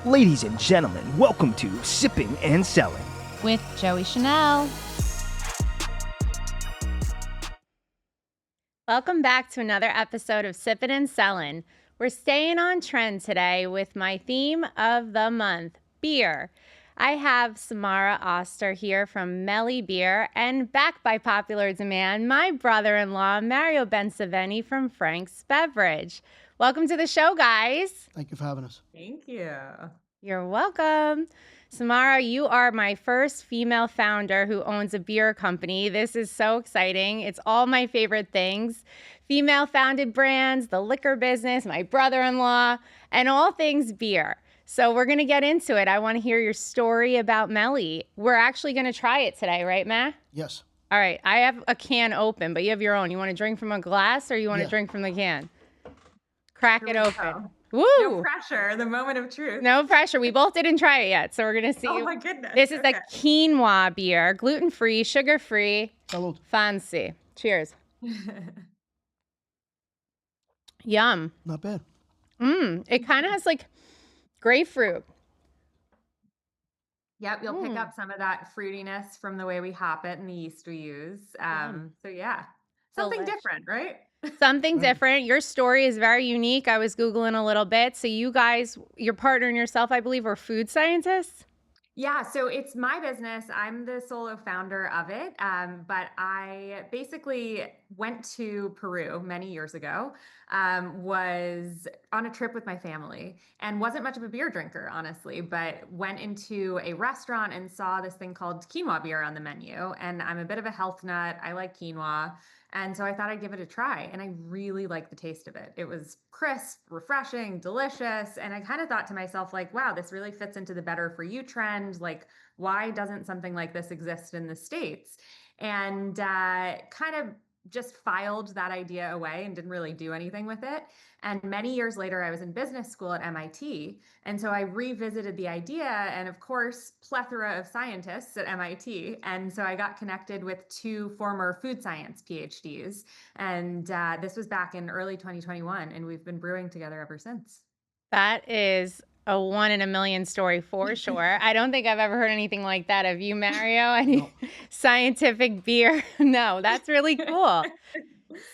Ladies and gentlemen, welcome to Sippin Selling with Joey Chanel. Welcome back to another episode of Sippin Selling. We're staying on trend today with my theme of the month, beer. I have Samara Oster here from Meli Beer, and back by popular demand, my brother-in-law, Mario Bencivenni from Frank's Beverage. Welcome to the show, guys. Thank you for having us. Thank you. You're welcome. Samara, you are my first female founder who owns a beer company. This is so exciting. It's all my favorite things. Female-founded brands, the liquor business, my brother-in-law, and all things beer. So we're going to get into it. I want to hear your story about Meli. We're actually going to try it today, right, Matt? Yes. All right. I have a can open, but you have your own. You want to drink from a glass or you want to drink from the can? Crack it open. Woo! No pressure, the moment of truth. No pressure. We both didn't try it yet, so we're going to see. Oh, my goodness. This is the quinoa beer, gluten-free, sugar-free, Salud. fancy. Cheers. Yum. Not bad. It kind of has like grapefruit. Yep, you'll pick up some of that fruitiness from the way we hop it and the yeast we use. So yeah, something different, right? Something different. Your story is very unique. I was Googling a little bit. So you guys, your partner and yourself, I believe, are food scientists? Yeah, so it's my business. I'm the solo founder of it. But I basically went to Peru many years ago, was on a trip with my family and wasn't much of a beer drinker, honestly, but went into a restaurant and saw this thing called quinoa beer on the menu. And I'm a bit of a health nut. I like quinoa. And so I thought I'd give it a try. And I really liked the taste of it. It was crisp, refreshing, delicious. And I kind of thought to myself, like, wow, this really fits into the better for you trend. Like, why doesn't something like this exist in the States? And kind of just filed that idea away and didn't really do anything with it. And many years later, I was in business school at MIT. And so I revisited the idea and, of course, plethora of scientists at MIT. And so I got connected with two former food science PhDs. And this was back in early 2021. And we've been brewing together ever since. That is a one in a million story for sure. I don't think I've ever heard anything like that of you, Mario. Any scientific beer? No, that's really cool.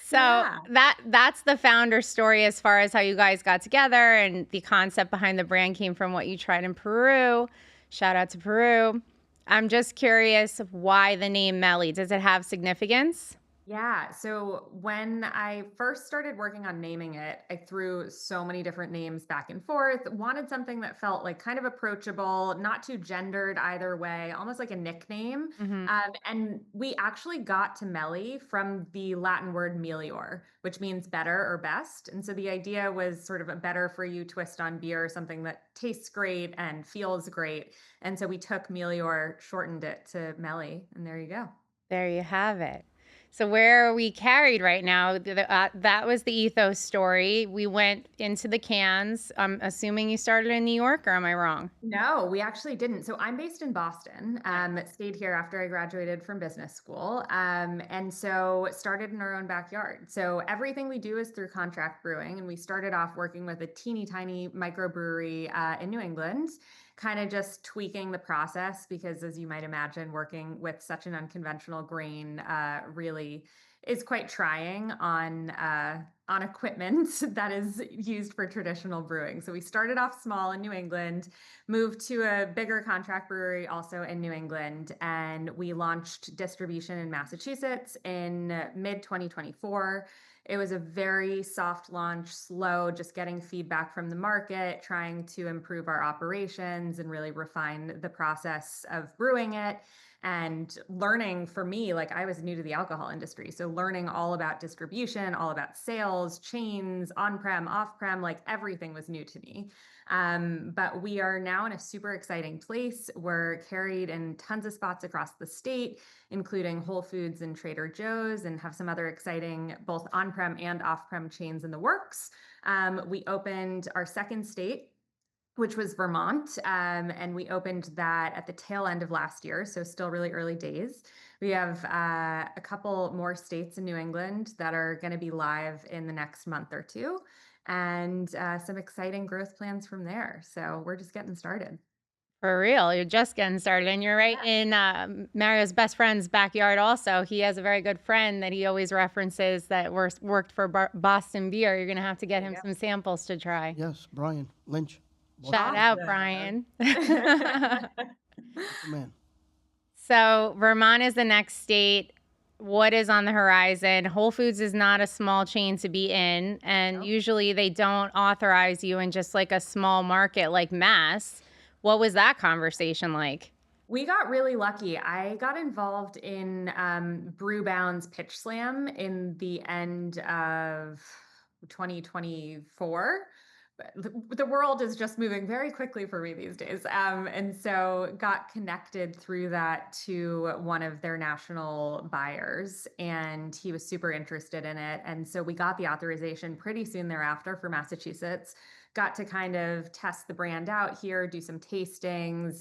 So that's the founder story as far as how you guys got together, and the concept behind the brand came from what you tried in Peru. Shout out to Peru. I'm just curious why the name Meli. Does it have significance? Yeah. So when I first started working on naming it, I threw so many different names back and forth, wanted something that felt like kind of approachable, not too gendered either way, almost like a nickname. And we actually got to Meli from the Latin word melior, which means better or best. And so the idea was sort of a better for you twist on beer, something that tastes great and feels great. And so we took melior, shortened it to Meli, and there you go. There you have it. So where are we carried right now? That was the ethos story. We went into the cans. I'm assuming you started in New York, or am I wrong? No, we actually didn't. So I'm based in Boston, stayed here after I graduated from business school, and so started in our own backyard. So everything we do is through contract brewing, and we started off working with a teeny tiny microbrewery in New England, kind of just tweaking the process because, as you might imagine, working with such an unconventional grain really is quite trying on equipment that is used for traditional brewing. So we started off small in New England, moved to a bigger contract brewery also in New England, and we launched distribution in Massachusetts in mid 2024. It was a very soft launch, slow, just getting feedback from the market, trying to improve our operations and really refine the process of brewing it. And learning for me, like I was new to the alcohol industry. So learning all about distribution, all about sales, chains, on-prem, off-prem, like everything was new to me. But we are now in a super exciting place. We're carried in tons of spots across the state, including Whole Foods and Trader Joe's, and have some other exciting both on-prem and off-prem chains in the works. We opened our second state, which was Vermont. And we opened that at the tail end of last year. So still really early days. We have a couple more states in New England that are going to be live in the next month or two. and some exciting growth plans from there. So we're just getting started. For real, you're just getting started, and you're right Yeah. in Mario's best friend's backyard. Also, he has a very good friend that he always references that worked for Boston Beer. You're gonna have to get There him you some samples to try. Yes, Brian Lynch. Shout Boston. out, go. Brian. Awesome. That's the man. So Vermont is the next state. What is on the horizon? Whole Foods is not a small chain to be in, and Nope. usually they don't authorize you in just like a small market like Mass. What was that conversation like? We got really lucky. I got involved in Brewbound's Pitch Slam in the end of 2024. The world is just moving very quickly for me these days. And so got connected through that to one of their national buyers, and he was super interested in it. And so we got the authorization pretty soon thereafter for Massachusetts. Got to kind of test the brand out here, do some tastings,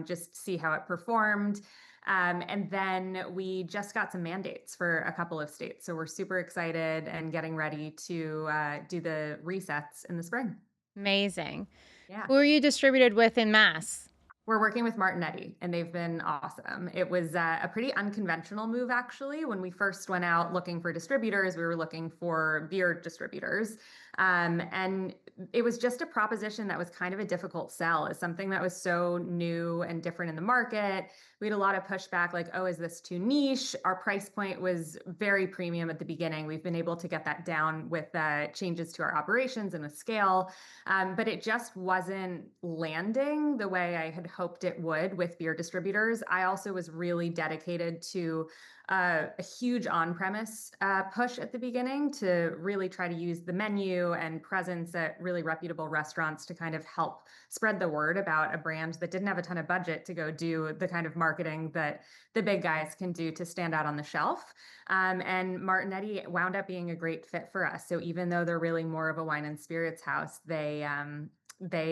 just see how it performed. And then we just got some mandates for a couple of states. So we're super excited and getting ready to do the resets in the spring. Amazing. Yeah. Who are you distributed with in Mass? We're working with Martinetti, and they've been awesome. It was a pretty unconventional move, actually. When we first went out looking for distributors, we were looking for beer distributors. And it was just a proposition that was kind of a difficult sell. It's something that was so new and different in the market. We had a lot of pushback like, oh, is this too niche? Our price point was very premium at the beginning. We've been able to get that down with changes to our operations and with scale. But it just wasn't landing the way I had hoped it would with beer distributors. I also was really dedicated to a huge on-premise push at the beginning to really try to use the menu and presence at really reputable restaurants to kind of help spread the word about a brand that didn't have a ton of budget to go do the kind of marketing that the big guys can do to stand out on the shelf. And Martinetti wound up being a great fit for us. So even though they're really more of a wine and spirits house, they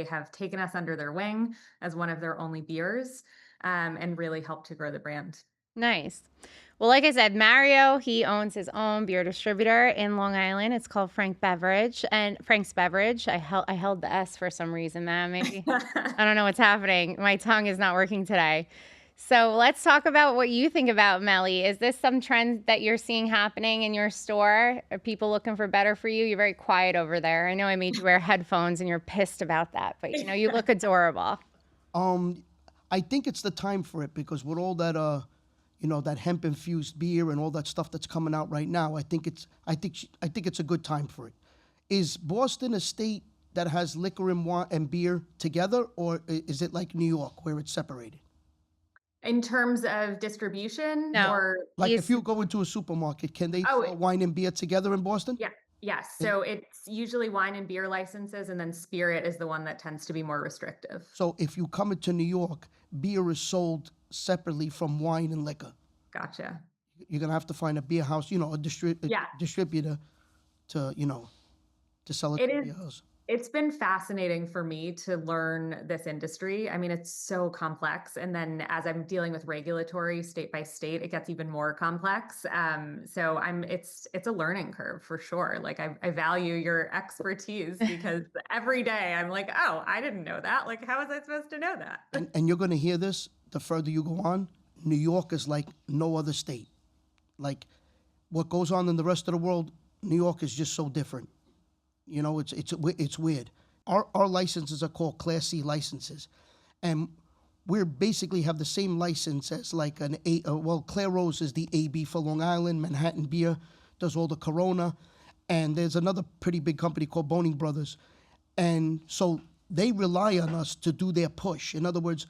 have taken us under their wing as one of their only beers, and really helped to grow the brand. Nice. Well, like I said, Mario, he owns his own beer distributor in Long Island. It's called Frank's Beverage. I held the S for some reason, man. Maybe I don't know what's happening. My tongue is not working today. So let's talk about what you think about Meli. Is this some trend that you're seeing happening in your store? Are people looking for better for you? You're very quiet over there. I know I made you wear headphones and you're pissed about that, but you look adorable. I think it's the time for it because with all that that hemp infused beer and all that stuff that's coming out right now, I think it's a good time for it. Is Boston a state that has liquor and wine and beer together, or is it like New York where it's separated? In terms of distribution, No. or Like if you go into a supermarket, can they sell wine and beer together in Boston? yeah, yes. So it's usually wine and beer licenses, and then spirit is the one that tends to be more restrictive. So if you come into New York, beer is sold separately from wine and liquor. Gotcha. You're gonna have to find a beer house, a distributor to sell it It to a is. beer house. It's been fascinating for me to learn this industry. I mean, it's so complex. And then as I'm dealing with regulatory state by state, it gets even more complex. So it's a learning curve for sure. Like I value your expertise because every day I'm like, oh, I didn't know that. Like, how was I supposed to know that? And you're gonna hear this the further you go on. New York is like no other state. Like what goes on in the rest of the world, New York is just so different. It's weird. Our licenses are called Class C licenses, and we basically have the same license as like Claire Rose is the AB for Long Island. Manhattan Beer does all the Corona, and there's another pretty big company called Boning Brothers, and so they rely on us to do their push. In other words,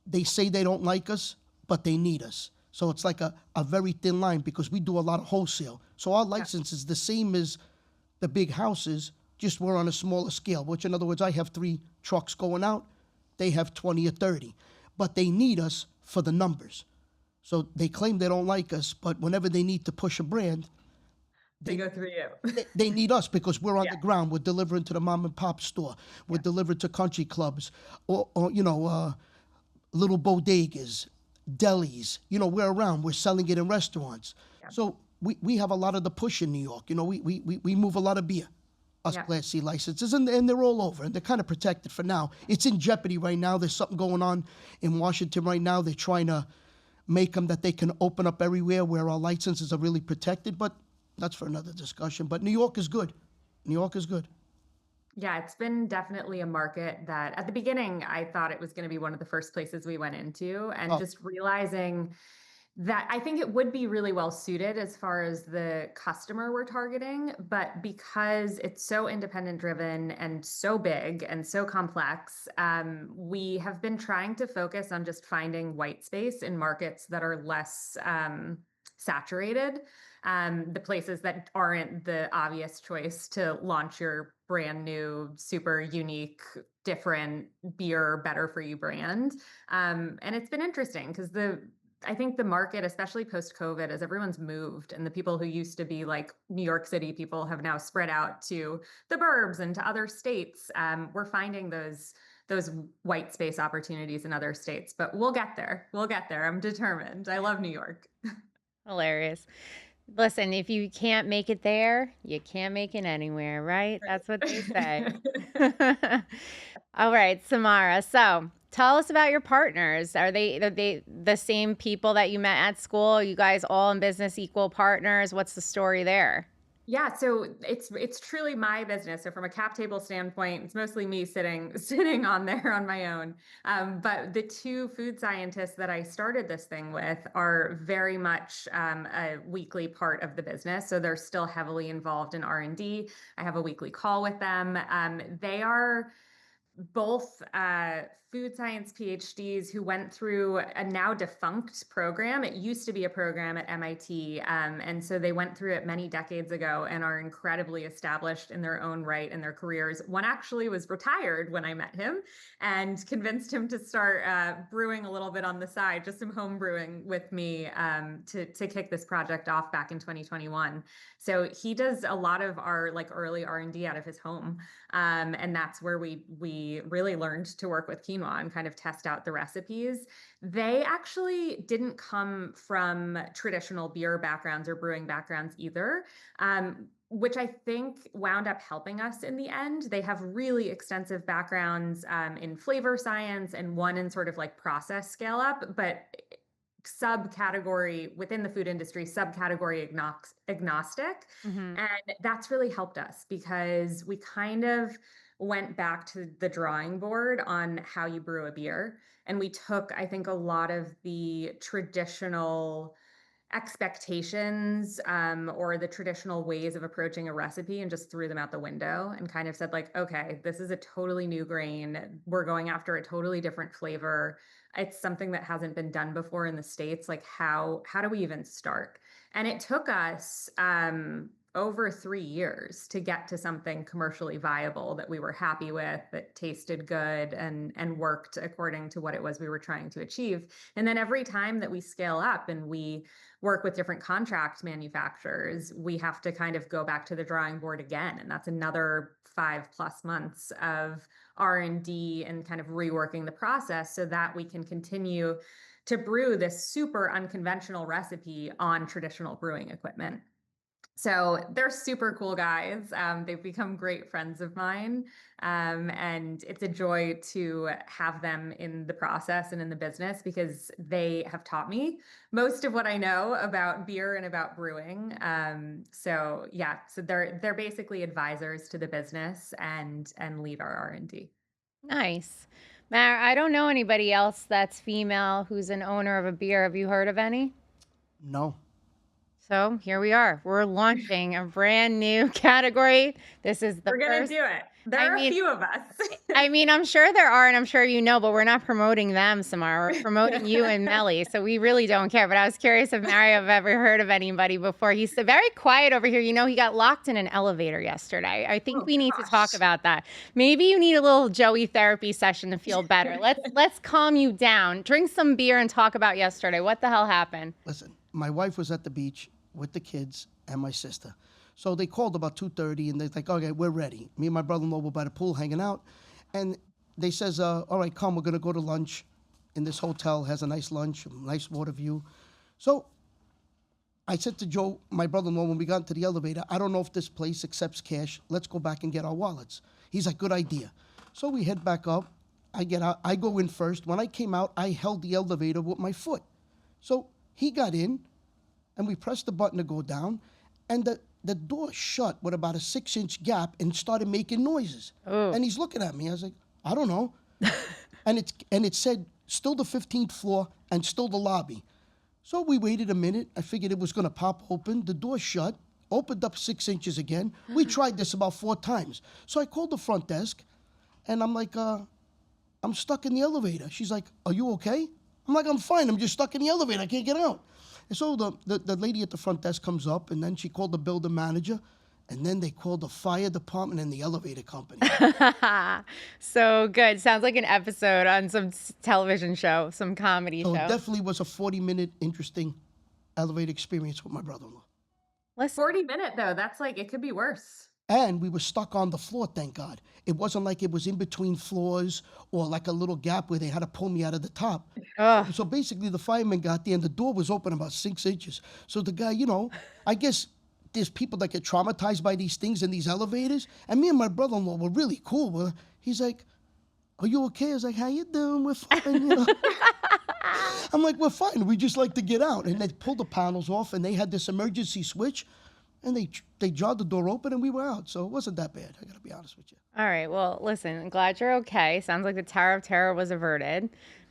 they say they don't like us, but they need us. So it's like a very thin line because we do a lot of wholesale. So our license is the same as the big houses, just we're on a smaller scale, which in other words, I have 3 trucks going out, they have 20 or 30, but they need us for the numbers. So they claim they don't like us, but whenever they need to push a brand, They go through you. they need us because we're on the ground. We're delivering to the mom and pop store. We're delivering to country clubs or little bodegas, delis. We're around. We're selling it in restaurants. Yeah. So we have a lot of the push in New York. We move a lot of beer. us Yep. Class C licenses, and they're all over, and they're kind of protected for now. It's in jeopardy right now. There's something going on in Washington right now. They're trying to make them that they can open up everywhere where our licenses are really protected, but that's for another discussion. But New York is good. New York is good. Yeah, it's been definitely a market that at the beginning I thought it was going to be one of the first places we went into, and Oh. just realizing that I think it would be really well suited as far as the customer we're targeting, but because it's so independent driven and so big and so complex, we have been trying to focus on just finding white space in markets that are less saturated. The places that aren't the obvious choice to launch your brand new, super unique, different beer, better for you brand. And it's been interesting because I think the market, especially post-COVID, as everyone's moved and the people who used to be like New York City people have now spread out to the burbs and to other states. We're finding those white space opportunities in other states, but we'll get there. We'll get there. I'm determined. I love New York. Hilarious. Listen, if you can't make it there, you can't make it anywhere, right? That's what they say. All right, Samara. So tell us about your partners. Are they the same people that you met at school? Are you guys all in business, equal partners? What's the story there? Yeah, so it's truly my business. So from a cap table standpoint, it's mostly me sitting on there on my own. But the two food scientists that I started this thing with are very much a weekly part of the business. So they're still heavily involved in R&D. I have a weekly call with them. They are both food science PhDs who went through a now defunct program. It used to be a program at MIT. And so they went through it many decades ago and are incredibly established in their own right in their careers. One actually was retired when I met him and convinced him to start brewing a little bit on the side, just some home brewing with me to kick this project off back in 2021. So he does a lot of our like early R&D out of his home. And that's where we really learned to work with quinoa and kind of test out the recipes. They actually didn't come from traditional beer backgrounds or brewing backgrounds either, which I think wound up helping us in the end. They have really extensive backgrounds in flavor science and one in sort of like process scale up, but subcategory within the food industry, subcategory agnostic. Mhm. And that's really helped us because we kind of went back to the drawing board on how you brew a beer. And we took, I think, a lot of the traditional expectations or the traditional ways of approaching a recipe and just threw them out the window and kind of said like, okay, this is a totally new grain. We're going after a totally different flavor. It's something that hasn't been done before in the States. Like how do we even start? And it took us over 3 years to get to something commercially viable that we were happy with, that tasted good and worked according to what it was we were trying to achieve. And then every time that we scale up and we work with different contract manufacturers, we have to kind of go back to the drawing board again. And that's another 5+ months of R&D and kind of reworking the process so that we can continue to brew this super unconventional recipe on traditional brewing equipment. So they're super cool guys. They've become great friends of mine. And it's a joy to have them in the process and in the business because they have taught me most of what I know about beer and about brewing. So they're basically advisors to the business and lead our R&D. Nice. Mar, I don't know anybody else that's female who's an owner of a beer. Have you heard of any? No. So here we are. We're launching a brand new category. This is the We're gonna first. do it. There I are mean, a few of us. I'm sure there are, and I'm sure you know, but we're not promoting them, Samara. We're promoting you and Meli, so we really don't care. But I was curious if Mario have ever heard of anybody before. He's very quiet over here. You know, he got locked in an elevator yesterday. I think we need to talk about that. Maybe you need a little Joey therapy session to feel better. Let's calm you down. Drink some beer and talk about yesterday. What the hell happened? Listen, my wife was at the beach with the kids and my sister. So they called about 2:30 and they're like, okay, we're ready. Me and my brother-in-law were by the pool hanging out. And they says, all right, come, we're going to go to lunch in this hotel. Has a nice lunch, a nice water view. So I said to Joe, my brother-in-law, when we got into the elevator, I don't know if this place accepts cash. Let's go back and get our wallets. He's like, good idea. So we head back up. I get out. I go in first. When I came out, I held the elevator with my foot. So he got in, and we pressed the button to go down, and the door shut with about a 6-inch gap and started making noises. Oh. And he's looking at me. I was like, I don't know. and it said, still the 15th floor and still the lobby. So we waited a minute. I figured it was going to pop open. The door shut, opened up 6 inches again. We tried this about 4 times. So I called the front desk, and I'm like, I'm stuck in the elevator. She's like, are you okay? I'm like, I'm fine. I'm just stuck in the elevator. I can't get out. And so the lady at the front desk comes up, and then she called the building manager, and then they called the fire department and the elevator company. So good. Sounds like an episode on some television show, some comedy So show. it definitely was a 40-minute interesting elevator experience with my brother-in-law. Listen, 40-minute though, that's like, it could be worse. And we were stuck on the floor, thank God. It wasn't like it was in between floors or like a little gap where they had to pull me out of the top. ugh. So basically the fireman got there and the door was open about 6 inches. So the guy, I guess there's people that get traumatized by these things in these elevators. And me and my brother-in-law were really cool. He's like, are you okay? I was like, how you doing? We're fine, I'm like, we're fine. We just like to get out. And they pulled the panels off and they had this emergency switch. And they jarred the door open and we were out. So it wasn't that bad. I got to be honest with you. All right. Well, listen, I'm glad you're okay. Sounds like the Tower of Terror was averted,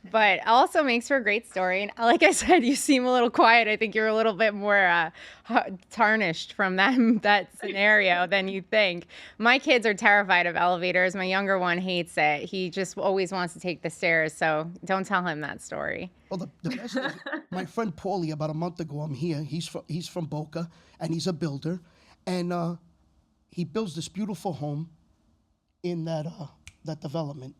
but also makes for a great story. And like I said, you seem a little quiet. I think you're a little bit more tarnished from that scenario than you think. My kids are terrified of elevators. My younger one hates it. He just always wants to take the stairs. So don't tell him that story. Well, the best is my friend Paulie, about a month ago, I'm here. He's from Boca, and he's a builder. And he builds this beautiful home in that development.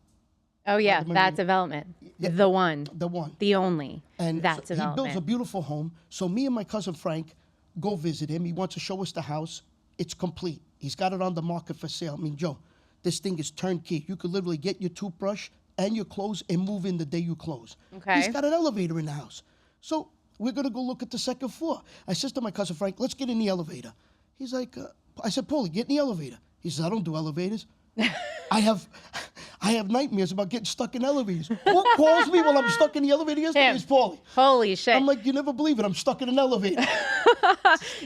Oh, yeah. remember That you- development. Yeah, The one. The one. The only. And That so he builds a development. beautiful home. So me and my cousin Frank go visit him. He wants to show us the house. It's complete. He's got it on the market for sale. I mean, Joe, this thing is turnkey. You could literally get your toothbrush and your clothes and move in the day you close. Okay. He's got an elevator in the house. So we're going to go look at the second floor. I said to my cousin Frank, let's get in the elevator. He's like, I said, Paulie, get in the elevator. He says, I don't do elevators. I have nightmares about getting stuck in elevators. Who calls me while I'm stuck in the elevator yesterday? Him. It's Paulie. Holy shit. I'm like, you never believe it. I'm stuck in an elevator.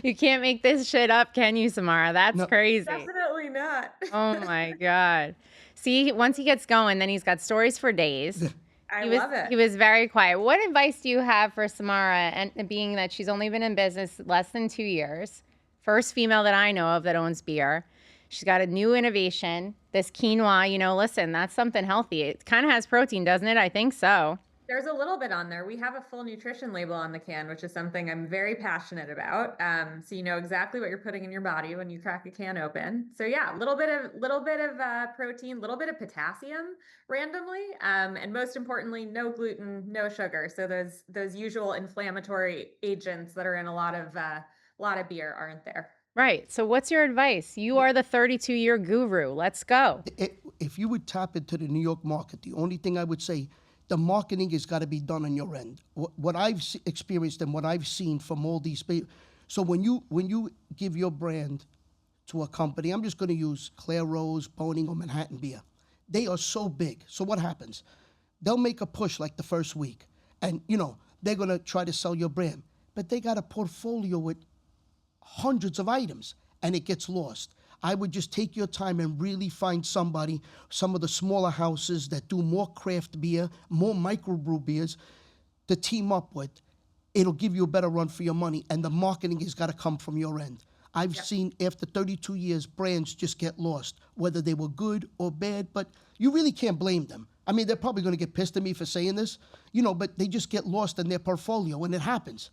You can't make this shit up, can you, Samara? That's No. crazy. Definitely not. Oh my God. See, once he gets going, then he's got stories for days. I He love it. was very quiet. What advice do you have for Samara, and being that she's only been in business less than 2 years, first female that I know of that owns beer. She's got a new innovation, this quinoa, listen, that's something healthy. It kind of has protein, doesn't it? I think so. There's a little bit on there. We have a full nutrition label on the can, which is something I'm very passionate about. So you know exactly what you're putting in your body when you crack a can open. So yeah, a little bit of protein, a little bit of potassium randomly, and most importantly, no gluten, no sugar. So those usual inflammatory agents that are in a lot of beer aren't there. Right. So what's your advice? You are the 32-year guru. Let's go. If you would tap into the New York market, the only thing I would say, the marketing has got to be done on your end. What I've experienced and what I've seen from all these people. So when you give your brand to a company, I'm just going to use Claire Rose, Boning, or Manhattan Beer. They are so big. So what happens? They'll make a push like the first week, and they're going to try to sell your brand, but they got a portfolio with hundreds of items, and it gets lost. I would just take your time and really find some of the smaller houses that do more craft beer, more microbrew beers to team up with. It'll give you a better run for your money, and the marketing has got to come from your end. I've seen after 32 years, brands just get lost, whether they were good or bad, but you really can't blame them. I mean, they're probably going to get pissed at me for saying this, but they just get lost in their portfolio, and it happens.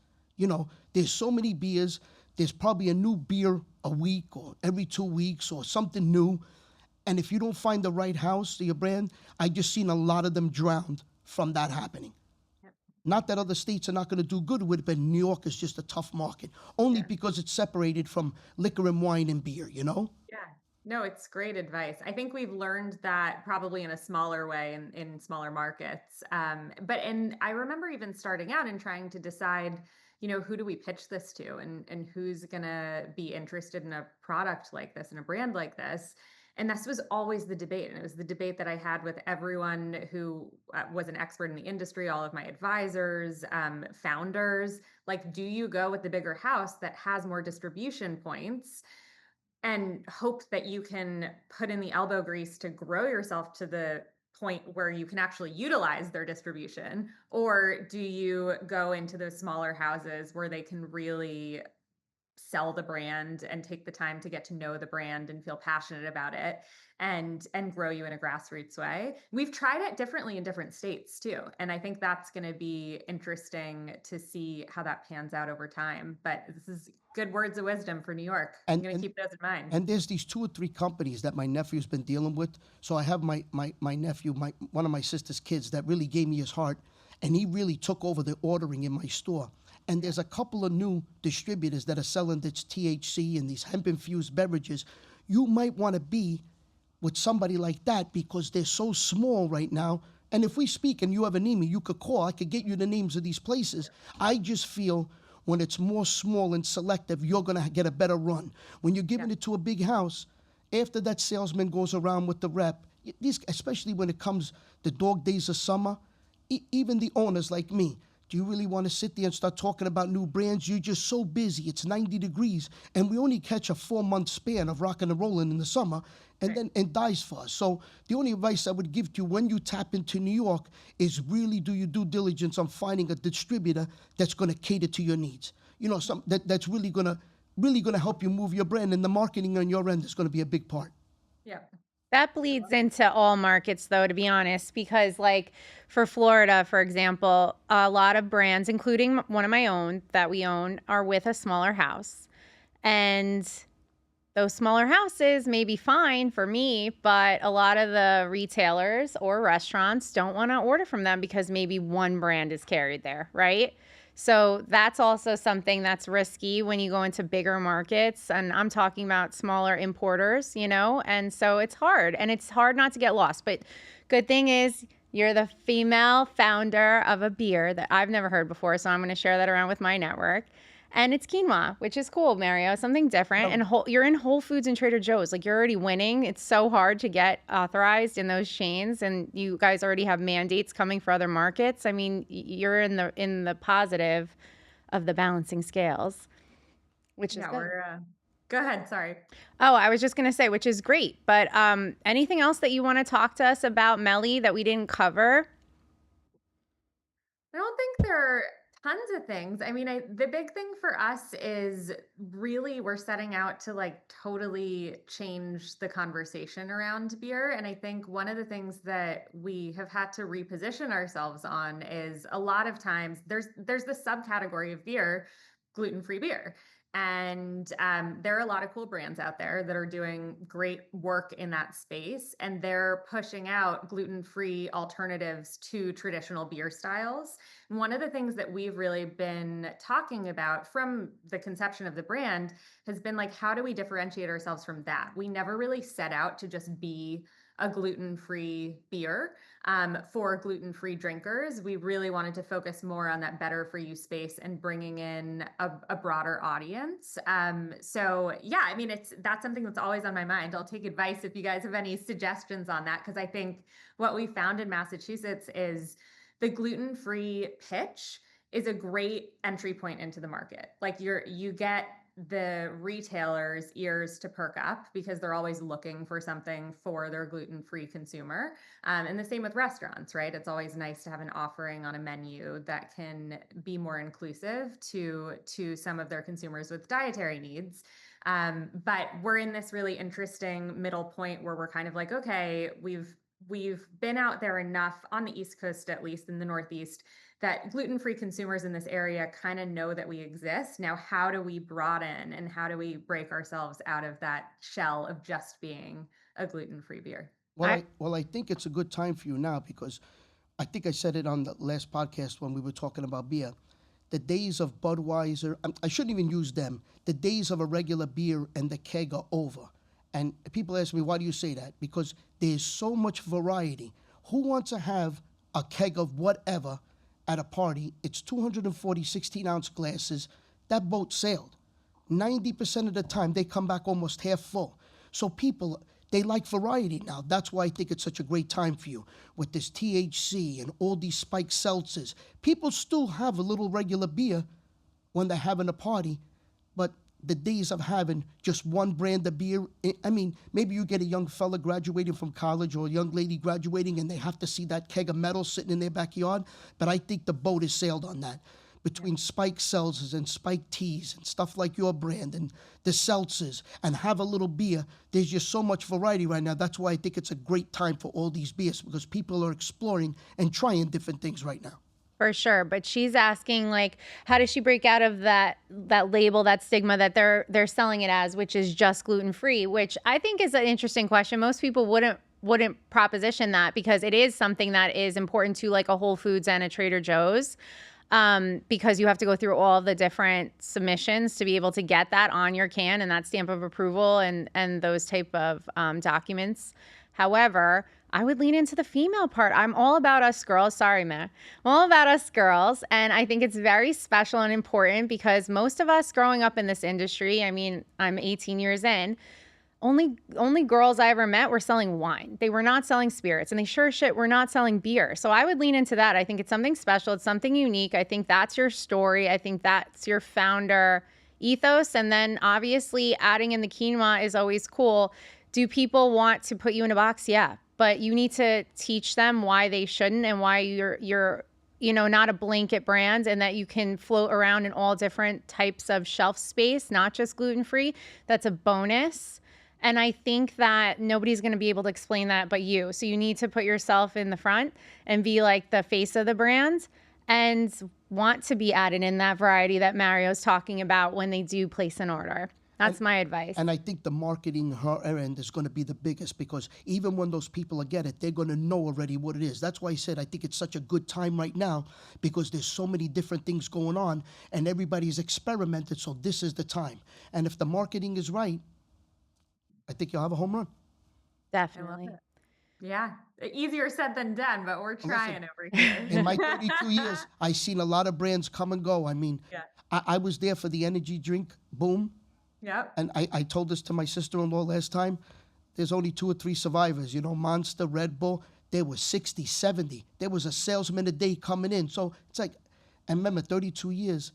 There's so many beers. There's probably a new beer a week or every 2 weeks or something new. And if you don't find the right house to your brand, I just seen a lot of them drowned from that happening. Yep. Not that other states are not going to do good with it, but New York is just a tough market, only because it's separated from liquor and wine and beer, Yeah. No, it's great advice. I think we've learned that probably in a smaller way in smaller markets. And I remember even starting out and trying to decide, who do we pitch this to, and who's going to be interested in a product like this and a brand like this? And this was always the debate. And it was the debate that I had with everyone who was an expert in the industry, all of my advisors, founders. Like, do you go with the bigger house that has more distribution points and hope that you can put in the elbow grease to grow yourself to the point where you can actually utilize their distribution? Or do you go into those smaller houses where they can really sell the brand and take the time to get to know the brand and feel passionate about it, and grow you in a grassroots way? We've tried it differently in different states too, and I think that's going to be interesting to see how that pans out over time. But this is good words of wisdom for New York. I'm going to keep those in mind. And there's these 2 or 3 companies that my nephew's been dealing with. So I have my nephew, one of my sister's kids, that really gave me his heart, and he really took over the ordering in my store. And there's a couple of new distributors that are selling this THC and these hemp-infused beverages. You might want to be with somebody like that because they're so small right now. And if we speak and you ever need me, you could call. I could get you the names of these places. I just feel when it's more small and selective, you're going to get a better run. When you're giving it to a big house, after that salesman goes around with the rep, especially when it comes the dog days of summer, even the owners like me, do you really want to sit there and start talking about new brands? You're just so busy. It's 90 degrees, and we only catch a 4-month span of rocking and rolling in the summer, and then it dies for us. So the only advice I would give to you when you tap into New York is really do your due diligence on finding a distributor that's going to cater to your needs. That's really going to help you move your brand, and the marketing on your end is going to be a big part. Yeah. That bleeds into all markets, though, to be honest, because like for Florida, for example, a lot of brands, including one of my own that we own, are with a smaller house. And those smaller houses may be fine for me, but a lot of the retailers or restaurants don't want to order from them because maybe one brand is carried there, right? So that's also something that's risky when you go into bigger markets. And I'm talking about smaller importers, and so it's hard. And it's hard not to get lost. But good thing is you're the female founder of a beer that I've never heard before. So I'm going to share that around with my network. And it's quinoa, which is cool, Mario, something different. And you're in Whole Foods and Trader Joe's. Like, you're already winning. It's so hard to get authorized in those chains. And you guys already have mandates coming for other markets. I mean, you're in the positive of the balancing scales, which is good. Go ahead. Sorry. Oh, I was just going to say, which is great. But anything else that you want to talk to us about, Meli, that we didn't cover? I don't think there are tons of things. I mean, the big thing for us is really we're setting out to like totally change the conversation around beer. And I think one of the things that we have had to reposition ourselves on is a lot of times there's this subcategory of beer, gluten-free beer. And there are a lot of cool brands out there that are doing great work in that space, and they're pushing out gluten-free alternatives to traditional beer styles. And one of the things that we've really been talking about from the conception of the brand has been like, how do we differentiate ourselves from that? We never really set out to just be a gluten-free beer for gluten-free drinkers. We really wanted to focus more on that better for you space and bringing in a broader audience. So yeah, I mean, that's something that's always on my mind. I'll take advice if you guys have any suggestions on that, because I think what we found in Massachusetts is the gluten-free pitch is a great entry point into the market. Like you get the retailers' ears to perk up because they're always looking for something for their gluten-free consumer. And the same with restaurants, right? It's always nice to have an offering on a menu that can be more inclusive to some of their consumers with dietary needs. But we're in this really interesting middle point where we're kind of like, okay, we've been out there enough on the East Coast, at least in the Northeast, that gluten-free consumers in this area kind of know that we exist. Now, how do we broaden and how do we break ourselves out of that shell of just being a gluten-free beer? Well, I think it's a good time for you now because I think I said it on the last podcast when we were talking about beer. The days of Budweiser, I shouldn't even use them. The days of a regular beer and the keg are over. And people ask me, why do you say that? Because there's so much variety. Who wants to have a keg of whatever at a party, it's 240 16-ounce glasses. That boat sailed. 90% of the time, they come back almost half full. So people, they like variety now. That's why I think it's such a great time for you with this THC and all these spiked seltzers. People still have a little regular beer when they're having a party, but the days of having just one brand of beer, I mean, maybe you get a young fella graduating from college or a young lady graduating and they have to see that keg of metal sitting in their backyard, but I think the boat has sailed on that. Between spiked seltzers and spiked teas and stuff like your brand and the seltzers and have a little beer, there's just so much variety right now. That's why I think it's a great time for all these beers, because people are exploring and trying different things right now. For sure, but she's asking, like, how does she break out of that label, that stigma that they're selling it as, which is just gluten-free, which I think is an interesting question. Most people wouldn't proposition that, because it is something that is important to like a Whole Foods and a Trader Joe's, because you have to go through all the different submissions to be able to get that on your can and that stamp of approval and those type of documents. However, I would lean into the female part. I'm all about us girls. Sorry, Ma. I'm all about us girls. And I think it's very special and important because most of us growing up in this industry, I mean, I'm 18 years in, only girls I ever met were selling wine. They were not selling spirits, and they sure shit were not selling beer. So I would lean into that. I think it's something special. It's something unique. I think that's your story. I think that's your founder ethos. And then obviously adding in the quinoa is always cool. Do people want to put you in a box? Yeah. But you need to teach them why they shouldn't and why you're not a blanket brand, and that you can float around in all different types of shelf space, not just gluten-free. That's a bonus. And I think that nobody's going to be able to explain that but you. So you need to put yourself in the front and be like the face of the brand and want to be added in that variety that Mario's talking about when they do place an order. That's my advice. And I think the marketing her end is going to be the biggest, because even when those people get it, they're going to know already what it is. That's why I said I think it's such a good time right now, because there's so many different things going on and everybody's experimented. So this is the time. And if the marketing is right, I think you'll have a home run. Definitely. Yeah. Easier said than done, but we're trying over here. In my 32 years, I've seen a lot of brands come and go. I mean, Yeah. I was there for the energy drink boom. Yep. And I told this to my sister-in-law last time. There's only 2 or 3 survivors, Monster, Red Bull. There were 60, 70. There was a salesman a day coming in. So it's like, and remember, 32 years,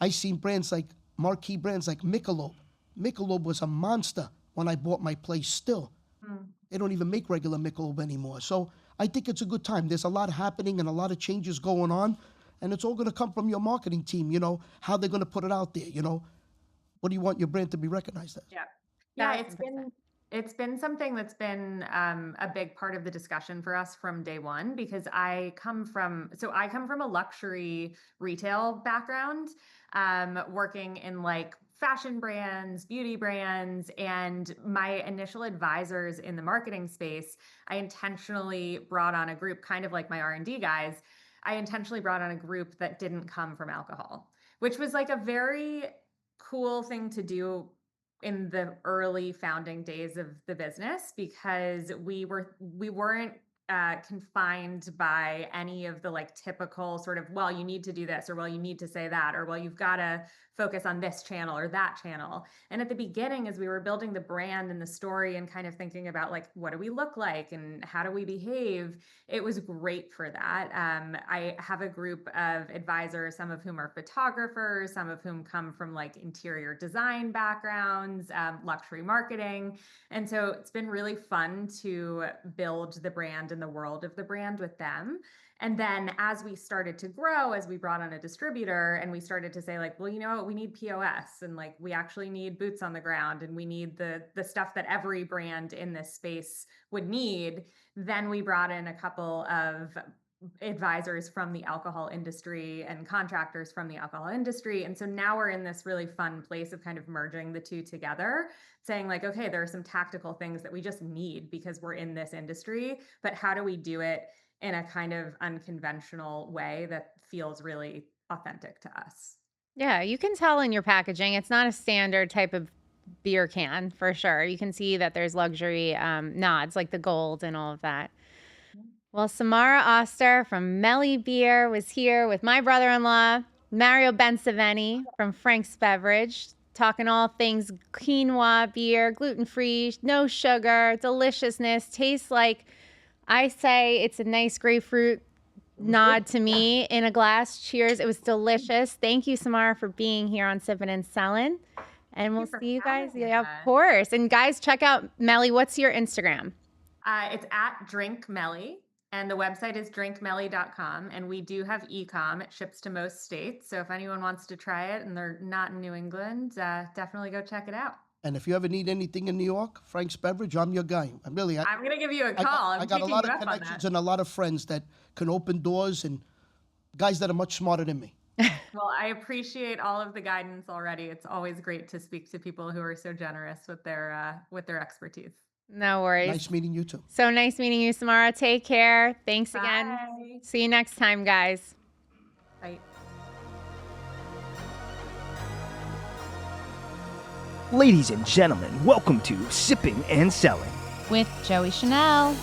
I seen brands like, marquee brands like Michelob. Michelob was a monster when I bought my place still. They don't even make regular Michelob anymore. So I think it's a good time. There's a lot happening and a lot of changes going on. And it's all going to come from your marketing team, how they're going to put it out there, What do you want your brand to be recognized as? Yeah. Yeah, 1,000%. it's been something that's been a big part of the discussion for us from day one, because I come from a luxury retail background, working in like fashion brands, beauty brands, and my initial advisors in the marketing space, I intentionally brought on a group, kind of like my R&D guys. I intentionally brought on a group that didn't come from alcohol, which was like a very cool thing to do in the early founding days of the business, because we weren't confined by any of the like typical sort of, well, you need to do this, or well, you need to say that, or well, you've got to focus on this channel or that channel. And at the beginning, as we were building the brand and the story and kind of thinking about like, what do we look like and how do we behave, it was great for that. I have a group of advisors, some of whom are photographers, some of whom come from like interior design backgrounds, luxury marketing. And so it's been really fun to build the brand and the world of the brand with them. And then as we started to grow, as we brought on a distributor and we started to say like, well, you know what, we need POS, and like we actually need boots on the ground, and we need the stuff that every brand in this space would need. Then we brought in a couple of advisors from the alcohol industry and contractors from the alcohol industry. And so now we're in this really fun place of kind of merging the two together, saying like, okay, there are some tactical things that we just need because we're in this industry, but how do we do it in a kind of unconventional way that feels really authentic to us? Yeah, you can tell in your packaging. It's not a standard type of beer can, for sure. You can see that there's luxury nods, like the gold and all of that. Well, Samara Oster from Meli Beer was here with my brother-in-law, Mario Bencivenni from Frank's Beverage, talking all things quinoa beer, gluten-free, no sugar, deliciousness, tastes like, I say it's a nice grapefruit nod to me in a glass. Cheers. It was delicious. Thank you, Samara, for being here on Sippin' and Selling. And we'll for see you guys. having Yeah, of us. course. And guys, check out Meli. What's your Instagram? It's at Drink Meli, and the website is drinkmeli.com. And we do have e-com. It ships to most states. So if anyone wants to try it and they're not in New England, definitely go check it out. And if you ever need anything in New York, Frank's Beverage, I'm your guy. I'm going to give you a call. I got a lot of connections and a lot of friends that can open doors and guys that are much smarter than me. Well, I appreciate all of the guidance already. It's always great to speak to people who are so generous with their expertise. No worries. Nice meeting you too. So nice meeting you, Samara. Take care. Thanks again. Bye. See you next time, guys. Bye. Ladies and gentlemen, welcome to Sipping and Selling. With Joey Chanel.